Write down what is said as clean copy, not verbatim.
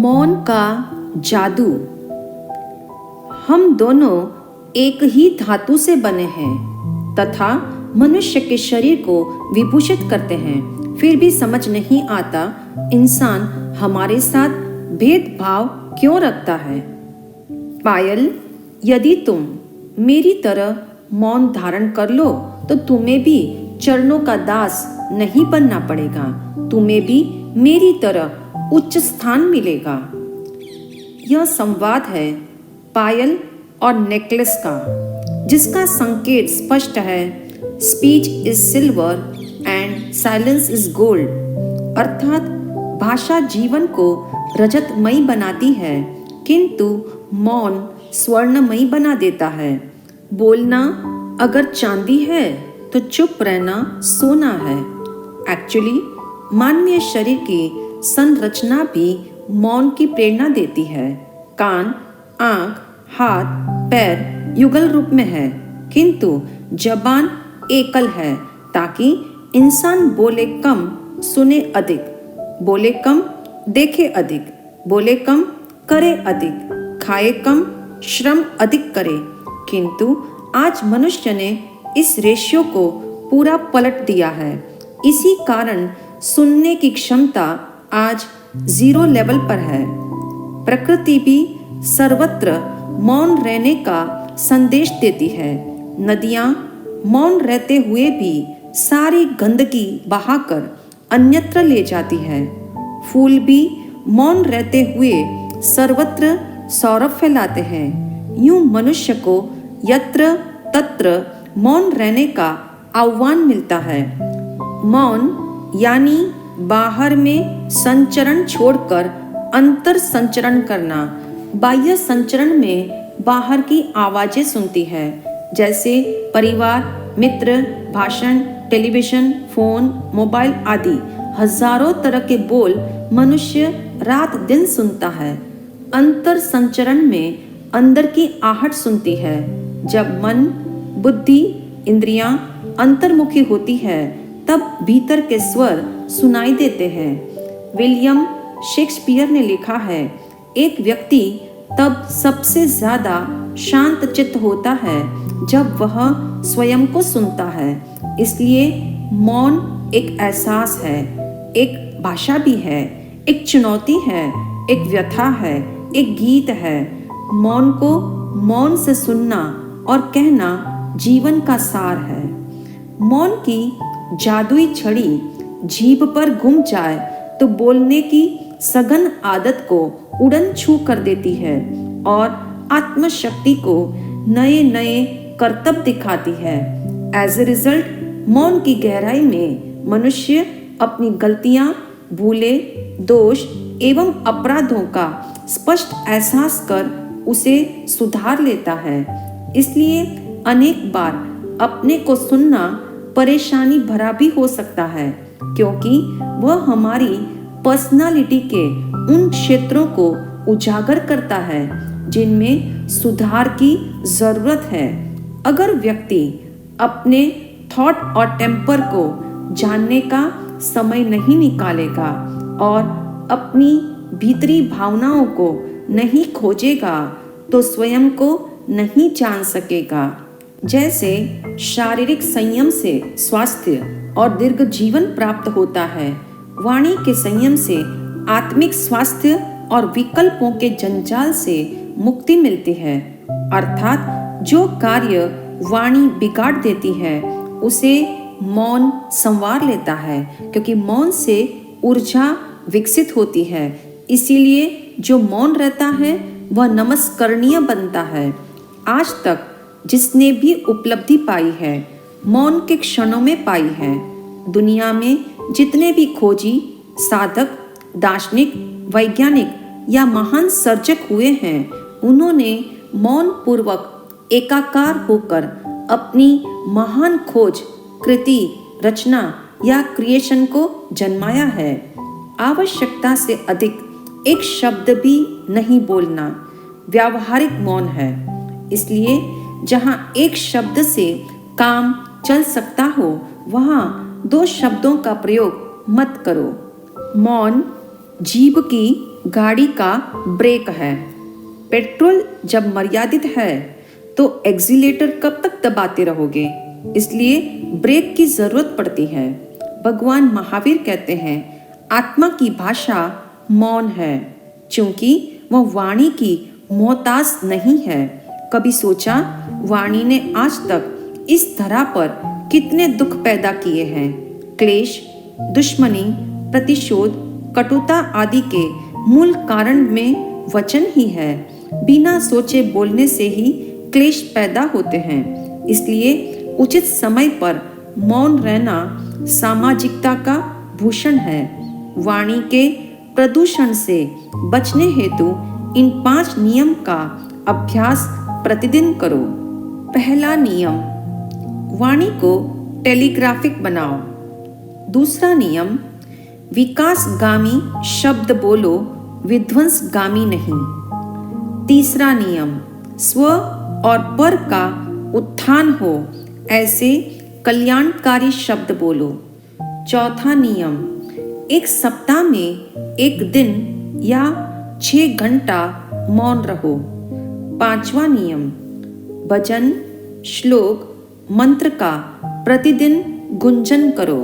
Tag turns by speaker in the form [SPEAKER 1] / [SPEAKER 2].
[SPEAKER 1] मौन का जादू। हम दोनों एक ही धातु से बने हैं तथा मनुष्य के शरीर को विभूषित करते हैं, फिर भी समझ नहीं आता इंसान हमारे साथ भेदभाव क्यों रखता है। पायल, यदि तुम मेरी तरह मौन धारण कर लो तो तुम्हें भी चरणों का दास नहीं बनना पड़ेगा, तुम्हें भी मेरी तरह उच्च स्थान मिलेगा। यह संवाद है पायल और नेकलेस का, जिसका संकेत स्पष्ट है, speech is silver and silence is gold. अर्थात भाषा जीवन को रजतमयी बनाती है किंतु मौन स्वर्णमयी बना देता है। बोलना अगर चांदी है तो चुप रहना सोना है। एक्चुअली मानवीय शरीर की संरचना भी मौन की प्रेरणा देती है। कान, आंख, हाथ, पैर युगल रूप में है किंतु जबान एकल है, ताकि इंसान बोले कम सुने अधिक, बोले कम देखे अधिक, बोले कम करे अधिक, खाए कम श्रम अधिक करे। किंतु आज मनुष्य ने इस रेशियो को पूरा पलट दिया है। इसी कारण सुनने की क्षमता आज 0 लेवल पर है। प्रकृति भी सर्वत्र मौन रहने का संदेश देती है। नदियाँ मौन रहते हुए भी सारी गंदगी बहाकर अन्यत्र ले जाती है। फूल भी मौन रहते हुए सर्वत्र सौरभ फैलाते हैं। यूं मनुष्य को यत्र तत्र मौन रहने का आह्वान मिलता है। मौन यानी बाहर में संचरण छोड़कर अंतर संचरण करना। बाह्य संचरण में बाहर की आवाजें सुनती है, जैसे परिवार, मित्र, भाषण, टेलीविजन, फोन, मोबाइल आदि हजारों तरह के बोल मनुष्य रात दिन सुनता है। अंतर संचरण में अंदर की आहट सुनती है। जब मन, बुद्धि, इंद्रियां अंतर्मुखी होती है तब भीतर के स्वर सुनाई देते हैं। विलियम शेक्सपियर ने लिखा है, एक व्यक्ति तब सबसे ज्यादा शांत चित्त होता है जब वह स्वयं को सुनता है। इसलिए मौन एक एहसास है, एक भाषा भी है, एक चुनौती है, एक व्यथा है, एक गीत है। मौन को मौन से सुनना और कहना जीवन का सार है। मौन की जादुई छड़ी जीभ पर घुम जाए तो बोलने की सघन आदत को उड़न छू कर देती है और आत्मशक्ति को नए नए करतब दिखाती है। एज ए रिजल्ट मौन की गहराई में मनुष्य अपनी गलतियां, भूले, दोष एवं अपराधों का स्पष्ट एहसास कर उसे सुधार लेता है। इसलिए अनेक बार अपने को सुनना परेशानी भरा भी हो सकता है, क्योंकि वह हमारी पर्सनालिटी के उन क्षेत्रों को उजागर करता है जिनमें सुधार की जरूरत है। अगर व्यक्ति अपने थॉट और टेम्पर को जानने का समय नहीं निकालेगा और अपनी भीतरी भावनाओं को नहीं खोजेगा तो स्वयं को नहीं जान सकेगा। जैसे शारीरिक संयम से स्वास्थ्य और दीर्घ जीवन प्राप्त होता है, वाणी के संयम से आत्मिक स्वास्थ्य और विकल्पों के जंजाल से मुक्ति मिलती है। अर्थात जो कार्य वाणी बिगाड़ देती है उसे मौन संवार लेता है, क्योंकि मौन से ऊर्जा विकसित होती है। इसीलिए जो मौन रहता है वह नमस्करणीय बनता है। आज तक जिसने भी उपलब्धि पाई है मौन के क्षणों में पाई है। दुनिया में जितने भी खोजी, साधक, दार्शनिक, वैज्ञानिक या महान सर्जक हुए हैं, उन्होंने मौन पूर्वक एकाकार होकर अपनी महान खोज, कृति, रचना या क्रिएशन को जन्माया है। आवश्यकता से अधिक एक शब्द भी नहीं बोलना व्यावहारिक मौन है। इसलिए जहाँ एक शब्द से काम चल सकता हो वहाँ 2 शब्दों का प्रयोग मत करो। मौन जीभ की गाड़ी का ब्रेक है। पेट्रोल जब मर्यादित है तो एक्सीलेटर कब तक दबाते रहोगे, इसलिए ब्रेक की जरूरत पड़ती है। भगवान महावीर कहते हैं आत्मा की भाषा मौन है, क्योंकि वह वाणी की मोहताज नहीं है। कभी सोचा वाणी ने आज तक इस धरा पर कितने दुख पैदा किए हैं। क्लेश, दुश्मनी, प्रतिशोध, कटुता आदि के मूल कारण में वचन ही है। बिना सोचे बोलने से ही क्लेश पैदा होते हैं। इसलिए उचित समय पर मौन रहना सामाजिकता का भूषण है। वाणी के प्रदूषण से बचने हेतु इन 5 नियम का अभ्यास प्रतिदिन करो। पहला नियम, वाणी को टेलीग्राफिक बनाओ। दूसरा नियम, विकासगामी शब्द बोलो, विध्वंसगामी नहीं। तीसरा नियम, स्व और पर का उत्थान हो, ऐसे कल्याणकारी शब्द बोलो। चौथा नियम, एक सप्ताह में 1 दिन या 6 घंटा मौन रहो। पांचवा नियम, भजन, श्लोक, मंत्र का प्रतिदिन गुंजन करो।